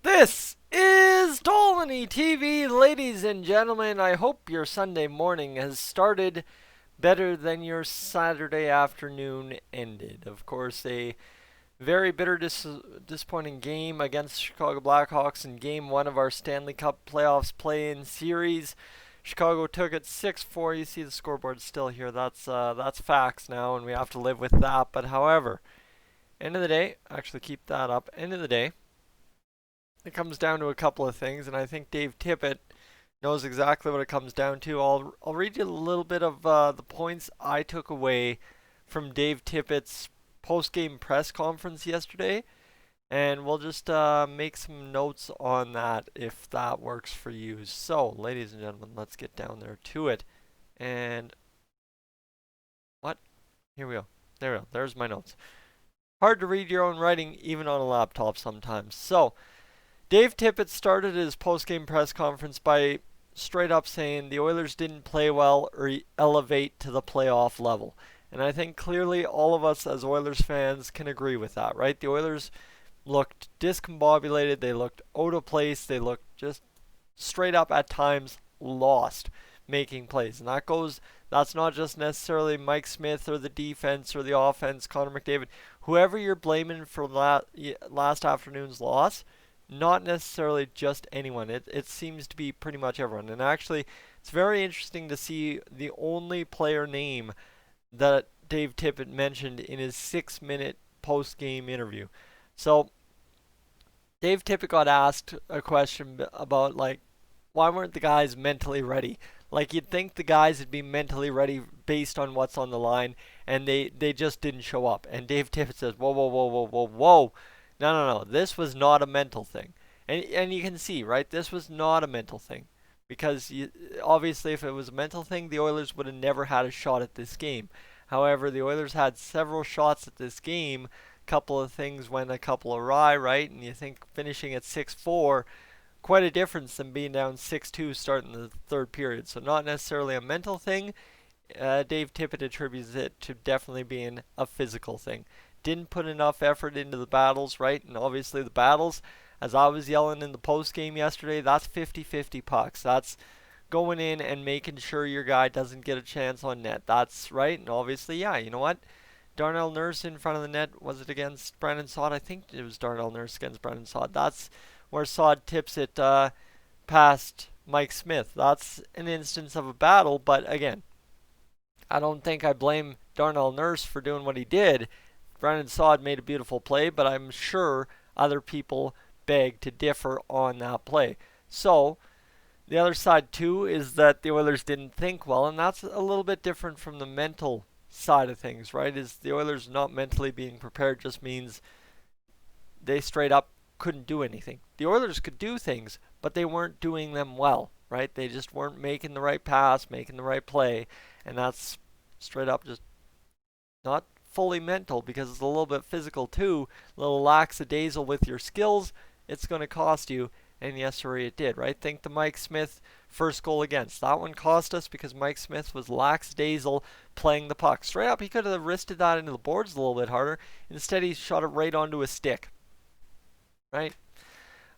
This is Dolynny TV, ladies and gentlemen. I hope your Sunday morning has started better than your Saturday afternoon ended. Of course, a very bitter, disappointing game against Chicago Blackhawks in Game 1 of our Stanley Cup Playoffs play-in series. Chicago took it 6-4. You see the scoreboard still here. That's facts now, and we have to live with that. But however, end of the day, actually keep that up. End of the day, it comes down to a couple of things, and I think Dave Tippett knows exactly what it comes down to. I'll read you a little bit of the points I took away from Dave Tippett's post-game press conference yesterday, and we'll just make some notes on that if that works for you. So, ladies and gentlemen, let's get down there to it. And what? Here we go. There we go. There's my notes. Hard to read your own writing even on a laptop sometimes. So, Dave Tippett started his post-game press conference by straight up saying the Oilers didn't play well or elevate to the playoff level. And I think clearly all of us as Oilers fans can agree with that, right? The Oilers looked discombobulated, they looked out of place, they looked just straight up at times lost making plays. And that's not just necessarily Mike Smith or the defense or the offense, Connor McDavid. Whoever you're blaming for last afternoon's loss, not necessarily just anyone. It seems to be pretty much everyone. And actually, it's very interesting to see the only player name that Dave Tippett mentioned in his 6-minute post-game interview. So, Dave Tippett got asked a question about, like, why weren't the guys mentally ready? Like, you'd think the guys would be mentally ready based on what's on the line, and they just didn't show up. And Dave Tippett says, whoa, whoa, whoa, whoa, whoa, whoa. No. This was not a mental thing. And you can see, right? This was not a mental thing. Because obviously, if it was a mental thing, the Oilers would have never had a shot at this game. However, the Oilers had several shots at this game. A couple of things went a couple awry, right? And you think finishing at 6-4, quite a difference than being down 6-2 starting the third period. So not necessarily a mental thing. Dave Tippett attributes it to definitely being a physical thing. Didn't put enough effort into the battles, right? And obviously the battles, as I was yelling in the post game yesterday, that's 50-50 pucks. That's going in and making sure your guy doesn't get a chance on net. That's right. And obviously, yeah, you know what? Darnell Nurse in front of the net, was it against Brandon Saad? I think it was Darnell Nurse against Brandon Saad. That's where Saad tips it past Mike Smith. That's an instance of a battle, but again, I don't think I blame Darnell Nurse for doing what he did. Brandon Saad made a beautiful play, but I'm sure other people beg to differ on that play. So, the other side too is that the Oilers didn't think well, and that's a little bit different from the mental side of things, right? Is the Oilers not mentally being prepared just means they straight up couldn't do anything. The Oilers could do things, but they weren't doing them well, right? They just weren't making the right pass, making the right play, and that's straight up just not fully mental because it's a little bit physical too. A little lackadaisical with your skills, it's going to cost you. And yes, sorry, it did, right? Think the Mike Smith first goal against. That one cost us because Mike Smith was lackadaisical playing the puck. Straight up, he could have wristed that into the boards a little bit harder. Instead, he shot it right onto his stick. Right?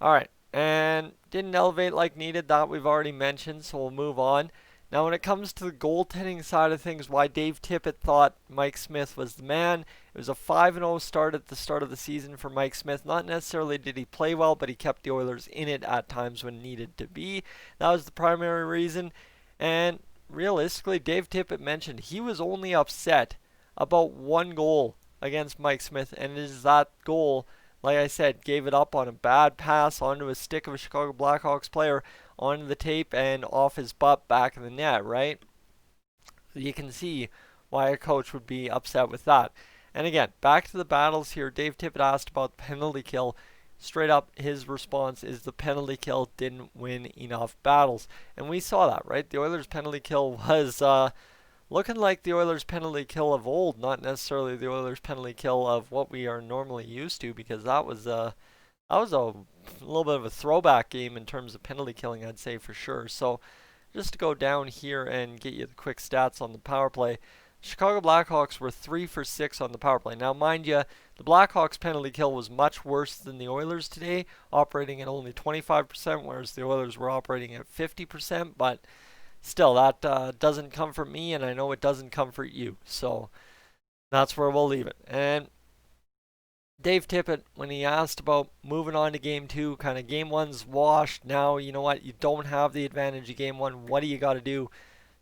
All right. And didn't elevate like needed. That we've already mentioned, so we'll move on. Now, when it comes to the goaltending side of things, why Dave Tippett thought Mike Smith was the man, it was a 5-0 start at the start of the season for Mike Smith. Not necessarily did he play well, but he kept the Oilers in it at times when needed to be. That was the primary reason. And realistically, Dave Tippett mentioned he was only upset about one goal against Mike Smith, and it is that goal, like I said, gave it up on a bad pass onto a stick of a Chicago Blackhawks player onto the tape and off his butt back in the net, right? You can see why a coach would be upset with that. And again, back to the battles here. Dave Tippett asked about the penalty kill. Straight up, his response is the penalty kill didn't win enough battles. And we saw that, right? The Oilers' penalty kill was looking like the Oilers' penalty kill of old, not necessarily the Oilers' penalty kill of what we are normally used to, because that was a little bit of a throwback game in terms of penalty killing, I'd say for sure. So just to go down here and get you the quick stats on the power play. Chicago Blackhawks were 3 for 6 on the power play. Now, mind you, the Blackhawks penalty kill was much worse than the Oilers today, operating at only 25%, whereas the Oilers were operating at 50%. But still, that doesn't comfort me, and I know it doesn't comfort you. So that's where we'll leave it. And Dave Tippett, when he asked about moving on to game two, kind of game one's washed. Now, you know what? You don't have the advantage of game one. What do you got to do?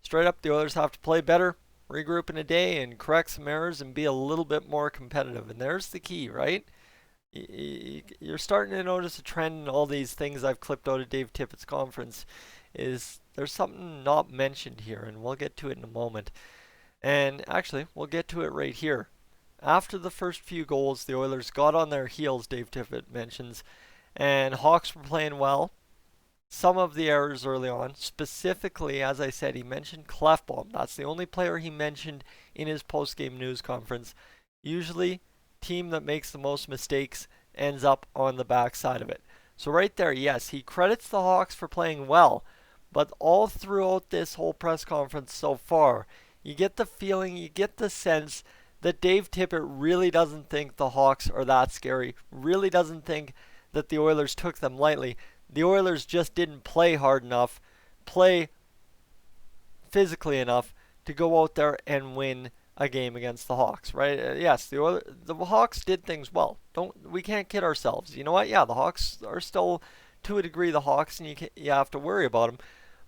Straight up, the Oilers have to play better, regroup in a day, and correct some errors and be a little bit more competitive. And there's the key, right? You're starting to notice a trend in all these things I've clipped out of Dave Tippett's conference. Is there's something not mentioned here, and we'll get to it in a moment. And actually, we'll get to it right here. After the first few goals, the Oilers got on their heels, Dave Tippett mentions, and Hawks were playing well. Some of the errors early on, specifically, as I said, he mentioned Clefbaum. That's the only player he mentioned in his post-game news conference. Usually, team that makes the most mistakes ends up on the backside of it. So right there, yes, he credits the Hawks for playing well, but all throughout this whole press conference so far, you get the feeling, you get the sense that Dave Tippett really doesn't think the Hawks are that scary, really doesn't think that the Oilers took them lightly. The Oilers just didn't play hard enough, play physically enough to go out there and win a game against the Hawks, right? Yes, the Hawks did things well. We can't kid ourselves. You know what? Yeah, the Hawks are still, to a degree, the Hawks, and you have to worry about them.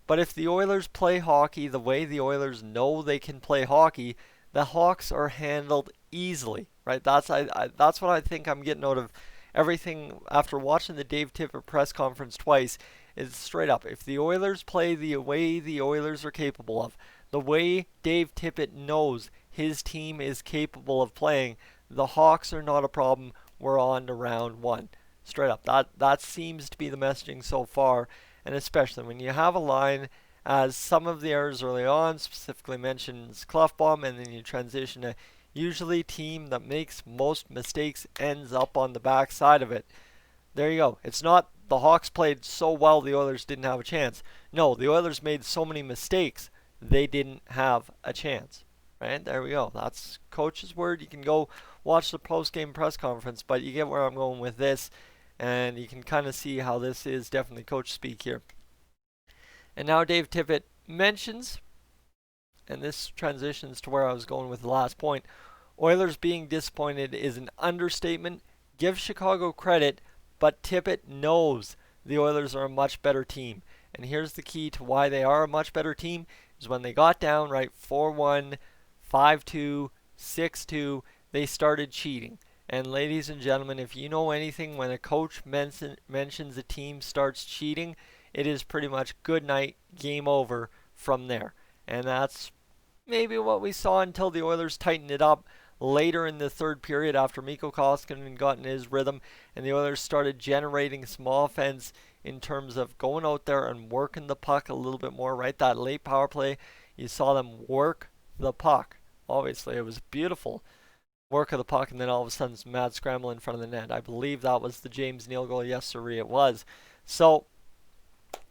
But if the Oilers play hockey the way the Oilers know they can play hockey, the Hawks are handled easily, right? That's what I think I'm getting out of everything after watching the Dave Tippett press conference twice. Is straight up, if the Oilers play the way the Oilers are capable of, the way Dave Tippett knows his team is capable of playing, the Hawks are not a problem. We're on to round one. Straight up, that seems to be the messaging so far, and especially when you have a line as some of the errors early on specifically mentions Clefbaum, and then you transition to usually team that makes most mistakes ends up on the back side of it. There you go. It's not the Hawks played so well the Oilers didn't have a chance. No, the Oilers made so many mistakes they didn't have a chance. Right? There we go. That's coach's word. You can go watch the post-game press conference, but you get where I'm going with this, and you can kind of see how this is definitely coach speak here. And now Dave Tippett mentions, and this transitions to where I was going with the last point, Oilers being disappointed is an understatement. Give Chicago credit, but Tippett knows the Oilers are a much better team. And here's the key to why they are a much better team, is when they got down, right, 4-1, 5-2, 6-2, they started cheating. And ladies and gentlemen, if you know anything, when a coach mentions a team starts cheating, it is pretty much good night, game over from there. And that's maybe what we saw until the Oilers tightened it up later in the third period after Mikko Koskinen got in his rhythm and the Oilers started generating some offense in terms of going out there and working the puck a little bit more, right? That late power play, you saw them work the puck. Obviously, it was beautiful work of the puck, and then all of a sudden some mad scramble in front of the net. I believe that was the James Neal goal. Yes, sir, it was. So,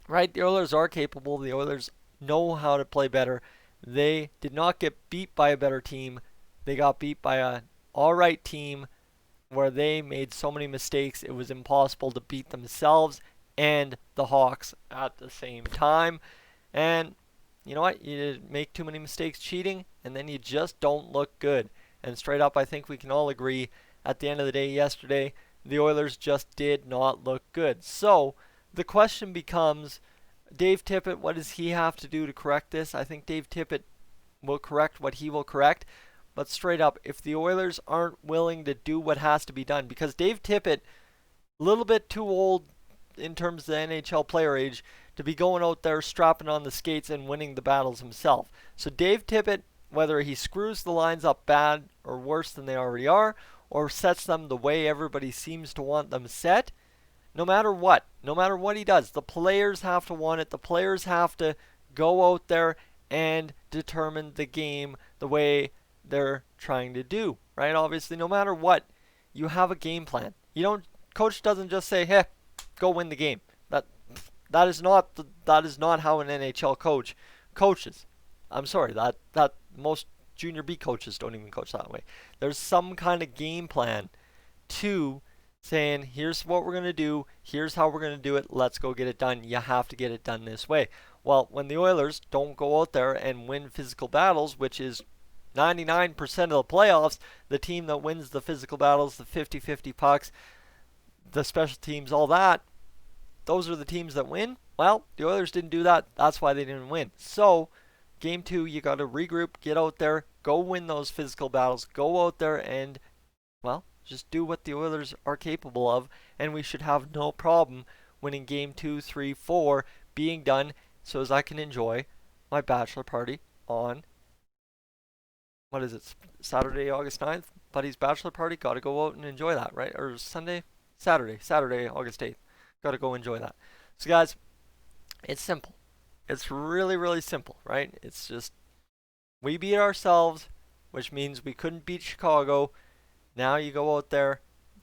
right, the Oilers are capable. The Oilers know how to play better. They did not get beat by a better team. They got beat by an alright team where they made so many mistakes it was impossible to beat themselves and the Hawks at the same time. And you know what? You make too many mistakes cheating, and then you just don't look good. And straight up, I think we can all agree, at the end of the day yesterday, the Oilers just did not look good. So, the question becomes, Dave Tippett, what does he have to do to correct this? I think Dave Tippett will correct what he will correct. But straight up, if the Oilers aren't willing to do what has to be done, because Dave Tippett, a little bit too old in terms of the NHL player age, to be going out there strapping on the skates and winning the battles himself. So Dave Tippett, whether he screws the lines up bad or worse than they already are, or sets them the way everybody seems to want them set, no matter what he does, the players have to want it. The players have to go out there and determine the game the way they're trying to do, right? Obviously, no matter what, you have a game plan. Coach doesn't just say, "Hey, go win the game." That is not how an NHL coach coaches. I'm sorry, that most junior B coaches don't even coach that way. There's some kind of game plan to saying, here's what we're going to do, here's how we're going to do it, let's go get it done. You have to get it done this way. Well, when the Oilers don't go out there and win physical battles, which is 99% of the playoffs, the team that wins the physical battles, the 50-50 pucks, the special teams, all that, those are the teams that win. Well, the Oilers didn't do that. That's why they didn't win. So, game 2, you got to regroup, get out there, go win those physical battles, go out there and, well, just do what the Oilers are capable of, and we should have no problem winning game 2, 3, 4, being done so as I can enjoy my bachelor party on, what is it, Saturday, August 9th? Buddy's bachelor party. Got to go out and enjoy that, right? Or Sunday? Saturday, August 8th. Got to go enjoy that. So, guys, it's simple. It's really, really simple, right? It's just, we beat ourselves, which means we couldn't beat Chicago. Now you go out there,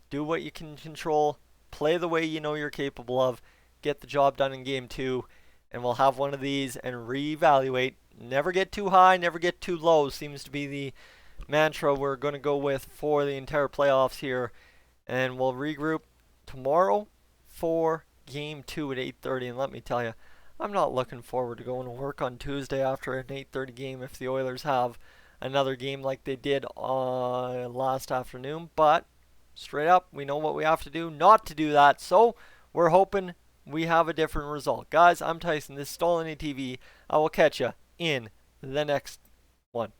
do what you can control, play the way you know you're capable of, get the job done in game 2, and we'll have one of these and reevaluate. Never get too high, never get too low seems to be the mantra we're going to go with for the entire playoffs here. And we'll regroup tomorrow for game 2 at 8:30. And let me tell you, I'm not looking forward to going to work on Tuesday after an 8:30 game if the Oilers have another game like they did last afternoon. But straight up, we know what we have to do not to do that. So we're hoping we have a different result. Guys, I'm Tyson. This is Dolynny TV. I will catch you in the next one.